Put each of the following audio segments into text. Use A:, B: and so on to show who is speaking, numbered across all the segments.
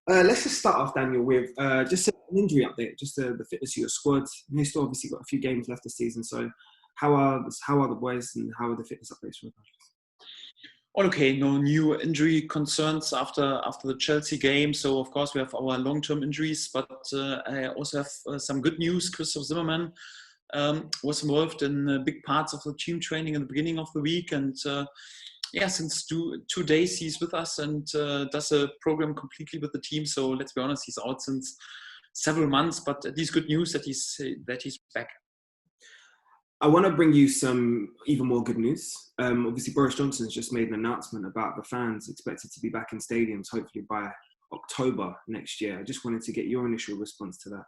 A: Let's just start off, Daniel, with just an injury update, just the fitness of your squad. You've still obviously got a few games left this season, so how are the boys and how are the fitness updates for them?
B: All okay, no new injury concerns after the Chelsea game. So of course we have our long-term injuries, but I also have some good news. Christoph Zimmermann was involved in big parts of the team training in the beginning of the week, and since two days he's with us and does a program completely with the team. So let's be honest, he's out since several months, but at least good news that he's back.
A: I want to bring you some even more good news. Obviously, Boris Johnson's just made an announcement about the fans expected to be back in stadiums, hopefully by October next year. I just wanted to get your initial response to that.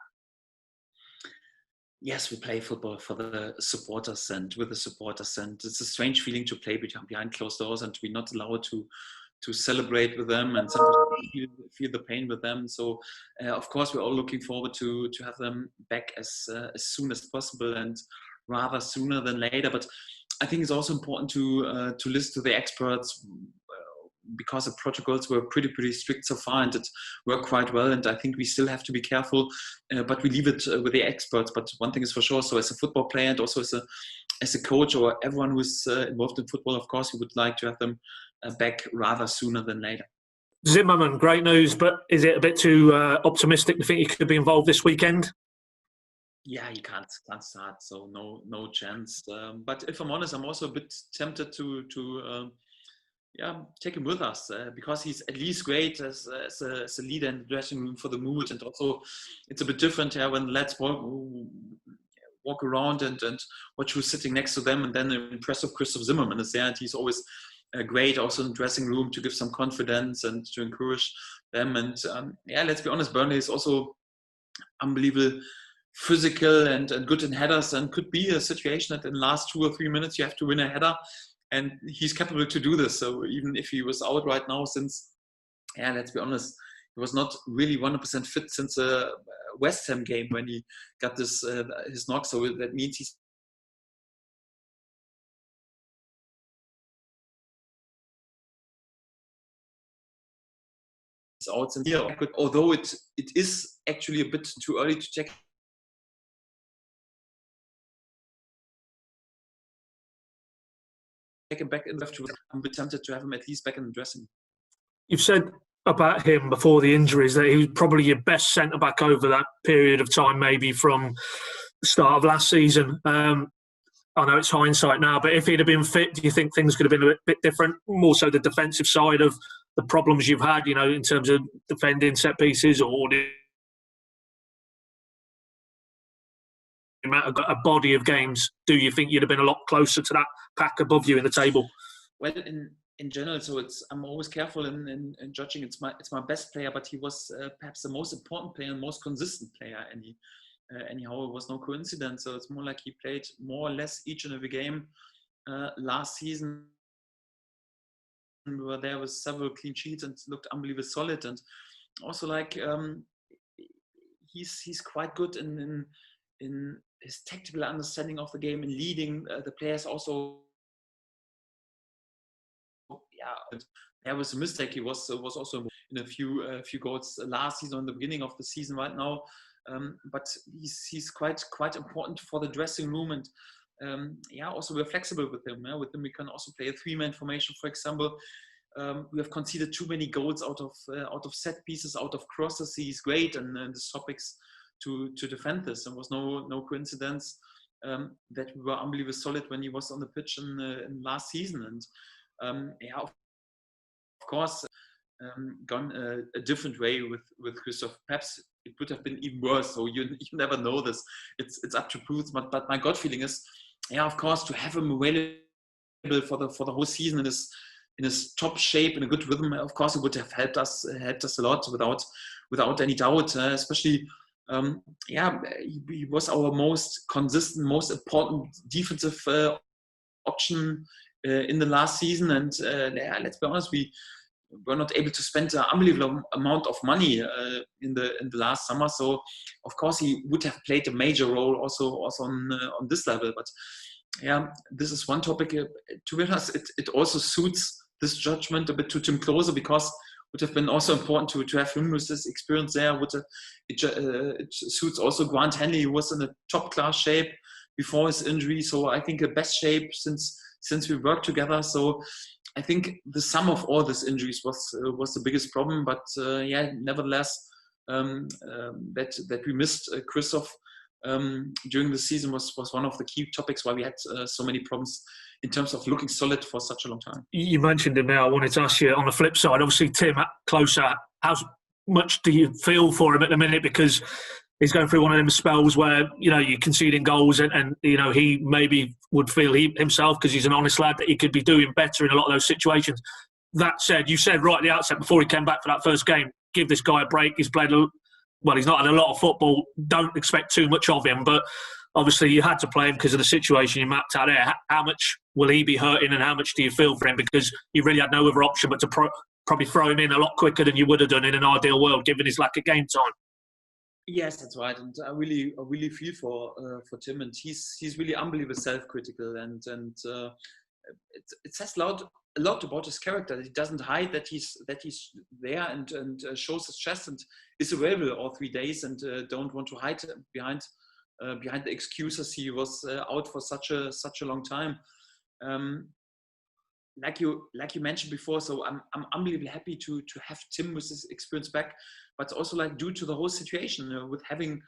B: Yes, we play football for the supporters and with the supporters, and it's a strange feeling to play behind closed doors and to be not allowed to celebrate with them and sometimes feel the pain with them. So, of course, we're all looking forward to have them back as soon as possible and rather sooner than later. But I think it's also important to listen to the experts because the protocols were pretty strict so far and it worked quite well. And I think we still have to be careful, but we leave it with the experts. But one thing is for sure, so as a football player and also as a coach or everyone who's involved in football, of course, we would like to have them back rather sooner than later.
C: Zimmermann, great news, but is it a bit too optimistic to think he could be involved this weekend?
B: Yeah, he can't start, so no chance. But if I'm honest, I'm also a bit tempted to take him with us because he's at least great as a leader in the dressing room for the mood, and also it's a bit different when lads walk around and watch who's sitting next to them, and then the impressive Christoph Zimmermann is there, and he's always great also in the dressing room to give some confidence and to encourage them. And let's be honest, Burnley is also unbelievable physical and good in headers, and could be a situation that in the last 2 or 3 minutes you have to win a header, and he's capable to do this. So even if he was out right now, since let's be honest, he was not really 100% fit since the West Ham game when he got this his knock. So that means he's out since here. Although it is actually a bit too early to check him back in the left. I'm a bit tempted to have him at least back in the dressing.
C: You've said about him before the injuries that he was probably your best centre-back over that period of time, maybe from the start of last season. I know it's hindsight now, but if he'd have been fit, do you think things could have been a bit different? More so the defensive side of the problems you've had, in terms of defending set pieces, or a body of games, do you think you'd have been a lot closer to that pack above you in the table?
B: Well, in general, so I'm always careful in judging. It's my best player, but he was perhaps the most important player and most consistent player. Anyhow, it was no coincidence. So it's more like he played more or less each and every game last season. We were there with several clean sheets and looked unbelievably solid. And also he's quite good in his tactical understanding of the game and leading the players also. There was a mistake. He was also in a few goals last season, in the beginning of the season right now. But he's quite important for the dressing room, and also we're flexible with him. With him we can also play a 3-man formation, for example. We have conceded too many goals out of set pieces, out of crosses. He's great and the topics to defend this, and was no coincidence that we were unbelievably solid when he was on the pitch in last season. And of course gone a different way with Christoph. Perhaps it would have been even worse, so you never know this. It's up to proof, but my gut feeling is of course to have him available for the whole season in his top shape, in a good rhythm. Of course, it would have helped us a lot without any doubt. Especially, he was our most consistent, most important defensive option in the last season. And let's be honest, we were not able to spend an unbelievable amount of money in the last summer. So, of course, he would have played a major role also on this level. But this is one topic. To be honest, it also suits this judgment a bit to Tim Klose, because have been also important to have him with this experience there. It suits also Grant Henley, who was in a top class shape before his injury. So I think the best shape since we worked together. So I think the sum of all these injuries was the biggest problem. But nevertheless, that we missed Christoph during the season was one of the key topics why we had so many problems in terms of looking solid for such a long time.
C: You mentioned him there. I wanted to ask you on the flip side, obviously Tim Klose, how much do you feel for him at the minute? Because he's going through one of them spells where, you're conceding goals and he maybe would feel himself, because he's an honest lad, that he could be doing better in a lot of those situations. That said, you said right at the outset before he came back for that first game, give this guy a break. He's played he's not had a lot of football. Don't expect too much of him. But obviously you had to play him because of the situation you mapped out there. How much will he be hurting and how much do you feel for him? Because you really had no other option but to probably throw him in a lot quicker than you would have done in an ideal world, given his lack of game time.
B: Yes, that's right, and I really feel for Tim, and he's really unbelievably self-critical, and it says a lot about his character. He doesn't hide that he's there and shows his chest and is available all 3 days, and don't want to hide behind the excuses he was out for such a long time. Like you mentioned before, so I'm unbelievably happy to have Tim with his experience back, but also due to the whole situation with having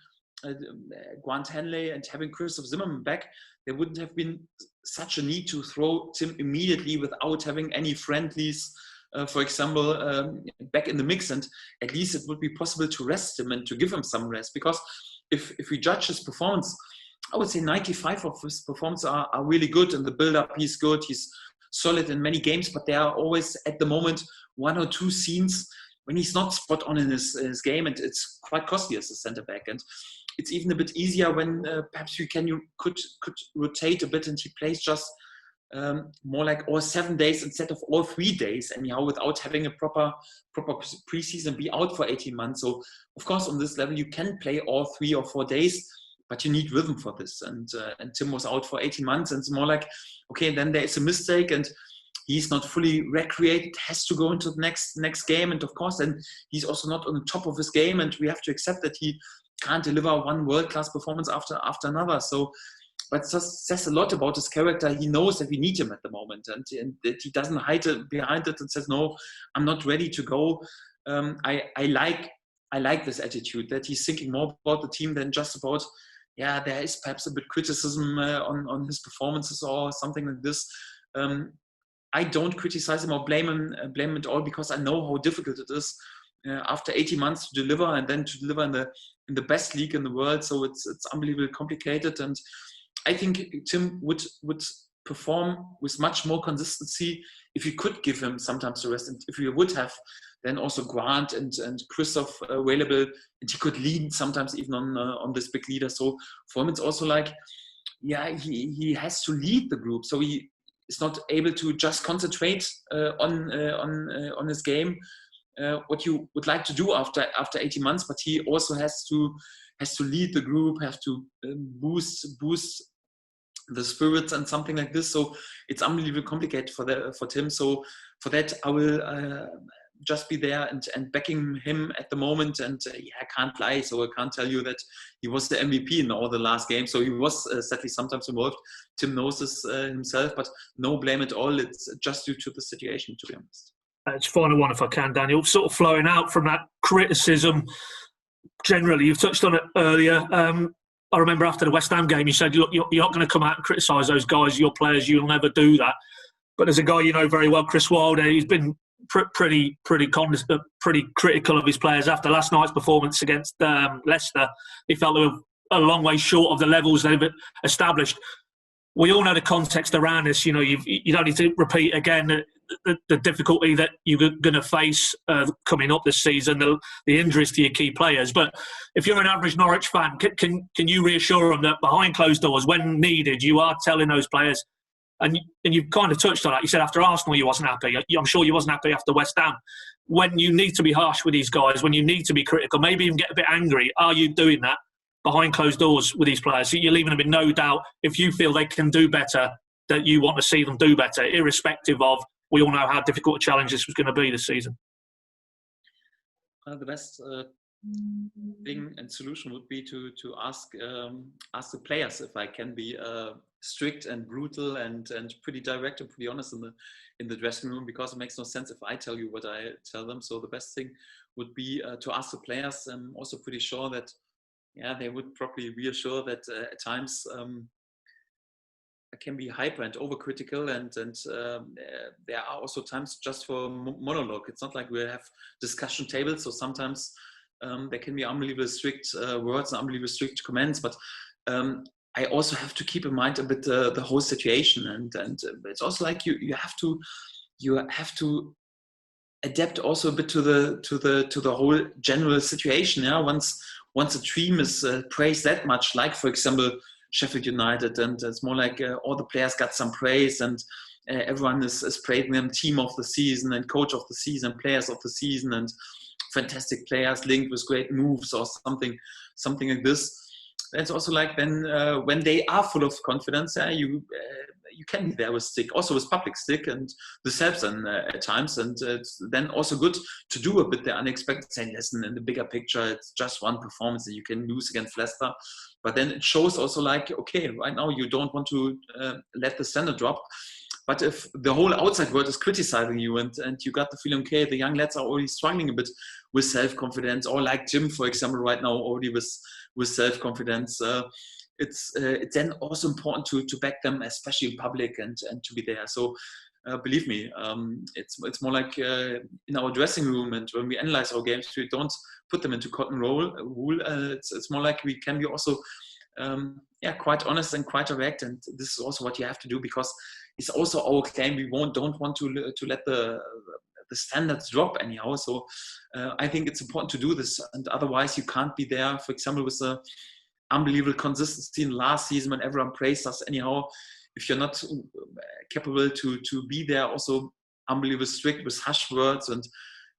B: Grant Henley and having Christoph Zimmermann back, there wouldn't have been such a need to throw Tim immediately without having any friendlies, for example, back in the mix, and at least it would be possible to rest him and to give him some rest, because if we judge his performance, I would say 95% of his performance are really good, and the build-up, he's good, he's solid in many games, but there are always at the moment 1 or 2 scenes when he's not spot on in his game, and it's quite costly as a centre back. And it's even a bit easier when perhaps you could rotate a bit and he plays just more like all 7 days instead of all 3 days, anyhow, without having a proper preseason, be out for 18 months. So of course on this level you can play all 3 or 4 days, but you need rhythm for this. And Tim was out for 18 months, and it's more like, okay, then there is a mistake and he's not fully recreated, has to go into the next game. And of course, then he's also not on the top of his game, and we have to accept that he can't deliver one world-class performance after another. So, but it just says a lot about his character. He knows that we need him at the moment, and that he doesn't hide behind it and says, no, I'm not ready to go. I like this attitude, that he's thinking more about the team than just about, there is perhaps a bit criticism on his performances or something like this. I don't criticize him or blame him at all, because I know how difficult it is after 18 months to deliver, and then to deliver in the best league in the world. So it's unbelievably complicated, and I think Tim would perform with much more consistency if you could give him sometimes the rest, and if you would have then also Grant and Christoph available, and he could lead sometimes even on this big leader. So for him, it's also like, he has to lead the group. So he is not able to just concentrate on his game, what you would like to do after 18 months, but he also has to lead the group, have to boost the spirits and something like this. So it's unbelievably complicated for Tim. So for that, I will just be there and backing him at the moment. And I can't lie, so I can't tell you that he was the MVP in all the last games. So he was sadly sometimes involved. Tim knows this himself, but no blame at all. It's just due to the situation, to be honest.
C: It's final one, if I can, Daniel. Sort of flowing out from that criticism, generally, you've touched on it earlier. I remember after the West Ham game, you said, look, you're not going to come out and criticise those guys, your players. You'll never do that. But there's a guy you know very well, Chris Wilder. He's been pretty critical of his players after last night's performance against Leicester. He felt they were a long way short of the levels they've established. We all know the context around this. You know, you don't need to repeat again the difficulty that you're going to face coming up this season, the injuries to your key players. But if you're an average Norwich fan, can you reassure them that behind closed doors, when needed, you are telling those players? And you've kind of touched on that. You said after Arsenal you wasn't happy. I'm sure you wasn't happy after West Ham. When you need to be harsh with these guys, when you need to be critical, maybe even get a bit angry, are you doing that behind closed doors with these players? You're leaving them in no doubt, if you feel they can do better, that you want to see them do better, irrespective of, we all know how difficult a challenge this was going to be this season.
B: the best thing and solution would be to ask the players if I can be strict and brutal and pretty direct and pretty honest in the dressing room, because it makes no sense if I tell you what I tell them. So the best thing would be to ask the players. I'm also pretty sure that they would probably reassure that at times I can be hyper and overcritical, and there are also times just for monologue. It's not like we have discussion tables, so sometimes there can be unbelievably strict words and unbelievably strict comments, but I also have to keep in mind a bit the whole situation, and it's also like you have to adapt also a bit to the whole general situation. Yeah, once a team is praised that much, like for example Sheffield United, and it's more like all the players got some praise, and everyone is praising them team of the season and coach of the season, players of the season, and fantastic players linked with great moves or something like this. It's also like then when they are full of confidence, you can be there with stick, also with public stick, and this helps at times. And it's then also good to do a bit the unexpected, saying, listen, in the bigger picture, it's just one performance that you can lose against Leicester. But then it shows also like, okay, right now you don't want to let the standard drop. But if the whole outside world is criticizing you, and you got the feeling, okay, the young lads are already struggling a bit with self-confidence, or like Jim, for example, right now already with self-confidence, it's then also important to back them, especially in public, and to be there. So believe me, it's more like in our dressing room, and when we analyze our games, we don't put them into cotton wool. It's more like we can be also quite honest and quite direct, and this is also what you have to do, because it's also our claim. We don't want to let the standards drop anyhow. So I think it's important to do this, and otherwise you can't be there. For example, with the unbelievable consistency in last season when everyone praised us anyhow, if you're not capable to be there, also unbelievably strict with hush words,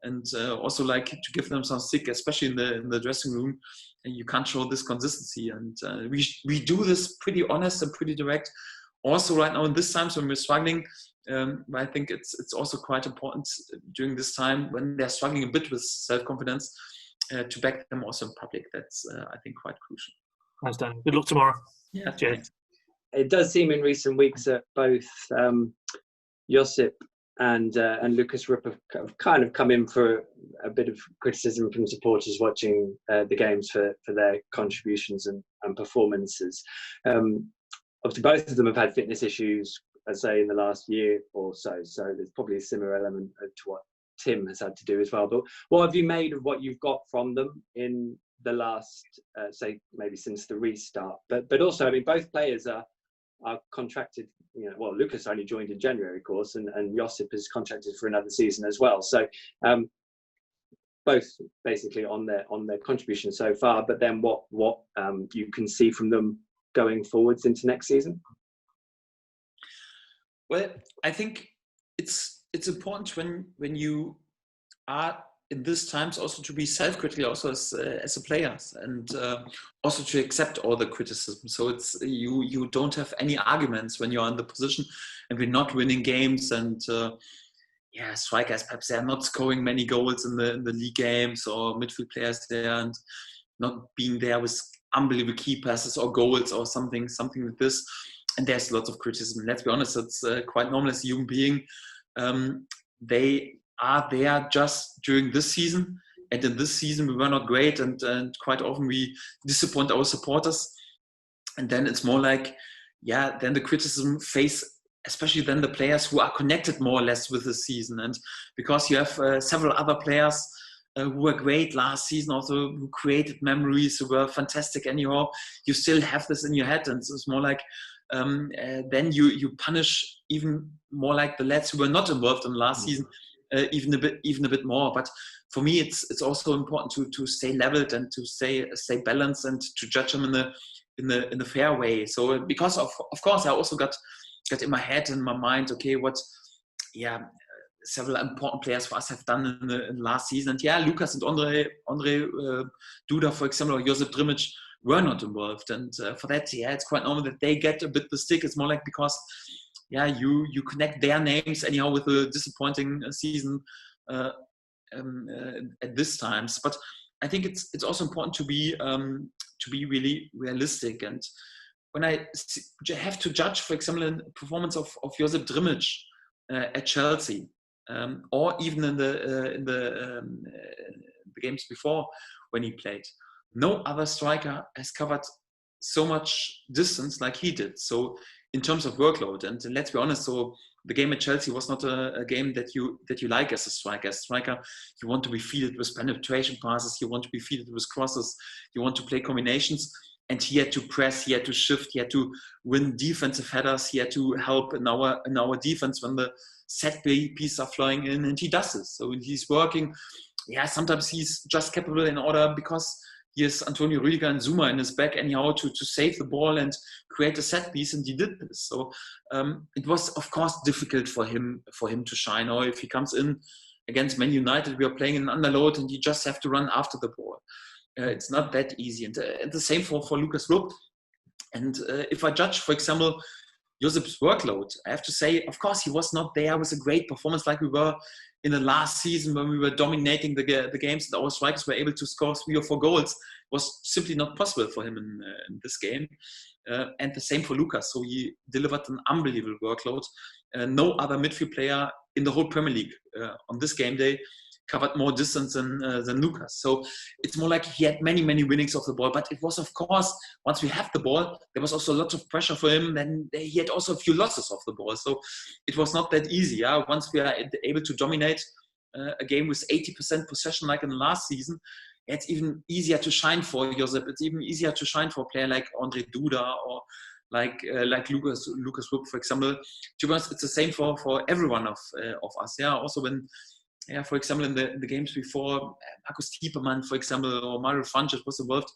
B: and also like to give them some stick, especially in the dressing room, and you can't show this consistency. And we do this pretty honest and pretty direct. Also right now in this times when we're struggling, I think it's also quite important during this time when they're struggling a bit with self-confidence to back them also in public. That's I think quite crucial.
C: Thanks, Dan. Good luck tomorrow.
B: Yeah,
C: cheers.
B: Thanks.
D: It does seem in recent weeks that both Josip and Lucas Rupp have kind of come in for a bit of criticism from supporters watching the games for their contributions and performances. Obviously, both of them have had fitness issues, I'd say, in the last year or so. So there's probably a similar element to what Tim has had to do as well. But what have you made of what you've got from them in the last, say, maybe since the restart? But also, I mean, both players are contracted. You know, well, Lucas only joined in January, of course, and Josip is contracted for another season as well. So both basically on their contribution so far. But then what you can see from them going forwards into next season?
B: Well, I think it's important when you are in these times also to be self-critical also as a player, and also to accept all the criticism. So it's you don't have any arguments when you're in the position and we're not winning games, and strikers perhaps they're not scoring many goals in the league games, or midfield players there and not being there with unbelievable key passes or goals or something like this. And there's lots of criticism. Let's be honest, it's quite normal as a human being. They are there just during this season, and in this season we were not great, and quite often we disappoint our supporters. And then it's more like, then the criticism face, especially then the players who are connected more or less with the season. And because you have several other players who were great last season, also who created memories, who were fantastic anyhow, you still have this in your head, and it's more like then you punish even more like the lads who were not involved in last season, even a bit more. But for me, it's also important to stay leveled and to stay balanced and to judge them in the fair way. So because of course I also got in my head and my mind, okay, what several important players for us have done in the last season. And Lucas and Andre Duda, for example, or Josip Drmic were not involved. And for that, it's quite normal that they get a bit the stick. It's more like because, you connect their names anyhow with a disappointing season at this times. But I think it's also important to be really realistic. And when I have to judge, for example, the performance of Josip Drmic at Chelsea, or even in the games before when he played, no other striker has covered so much distance like he did. So in terms of workload, and let's be honest, so the game at Chelsea was not a game that you like as a striker. As a striker, you want to be feeded with penetration passes, you want to be feeded with crosses, you want to play combinations. And he had to press, he had to shift, he had to win defensive headers, he had to help in our defense when the set pieces are flowing in, and he does this. So he's working. Yeah, sometimes he's just capable in order because he has Antonio Rüdiger and Zuma in his back anyhow to save the ball and create a set piece, and he did this. So it was, of course, difficult for him to shine. Or if he comes in against Man United, we are playing in underload, and you just have to run after the ball. It's not that easy. And the same for Lukas Rupp. And if I judge, for example, Josip's workload, I have to say, of course, he was not there with a great performance like we were in the last season when we were dominating the games and our strikers were able to score 3 or 4 goals. It was simply not possible for him in this game. And the same for Lukas. So he delivered an unbelievable workload. No other midfield player in the whole Premier League on this game day covered more distance than Lukas. So it's more like he had many, many winnings of the ball. But it was, of course, once we have the ball, there was also lots of pressure for him. Then he had also a few losses of the ball. So it was not that easy. Yeah? Once we are able to dominate a game with 80% possession like in the last season, it's even easier to shine for Josip. It's even easier to shine for a player like Andre Duda or like Lukas Rupp, for example. To be honest, it's the same for every one of us. Yeah, also when, yeah, for example, in the games before, Markus Zimmermann, for example, or Mario Funches was involved.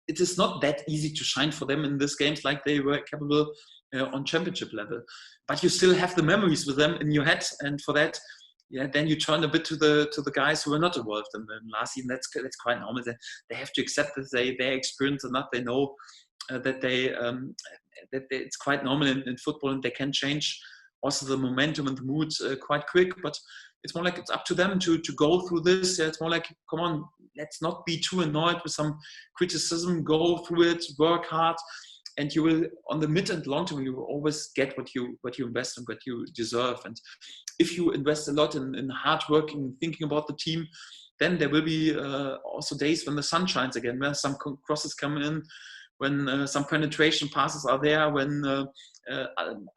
B: It is not that easy to shine for them in these games like they were capable on championship level. But you still have the memories with them in your head, and for that, yeah, then you turn a bit to the guys who were not involved in the last season. That's quite normal. They have to accept that they experience enough. They know that it's quite normal in football, and they can change also the momentum and the mood quite quick. But it's more like it's up to them to go through this. It's more like, come on, let's not be too annoyed with some criticism. Go through it, work hard, and you will, on the mid and long term, you will always get what you invest and what you deserve. And if you invest a lot in hard working, thinking about the team, then there will be also days when the sun shines again, when some crosses come in, when some penetration passes are there, when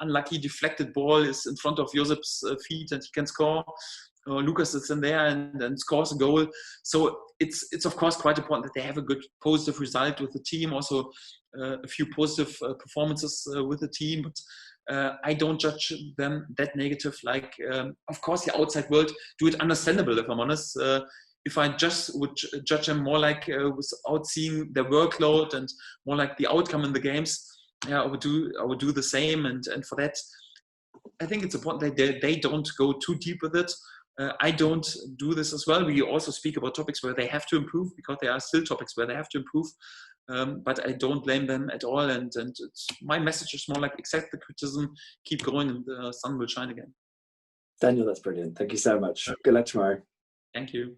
B: unlucky deflected ball is in front of Josip's feet and he can score. Lukas is in there and scores a goal. So it's of course quite important that they have a good positive result with the team, also a few positive performances with the team. But I don't judge them that negative. Like, of course, the outside world do it understandable, if I'm honest. If I just would judge them more like without seeing their workload and more like the outcome in the games, yeah, I would do the same. And for that, I think it's important that they don't go too deep with it. I don't do this as well. We also speak about topics where they have to improve, because there are still topics where they have to improve. But I don't blame them at all. And my message is more like accept the criticism, keep going, and the sun will shine again.
D: Daniel, that's brilliant. Thank you so much. Good luck tomorrow.
B: Thank you.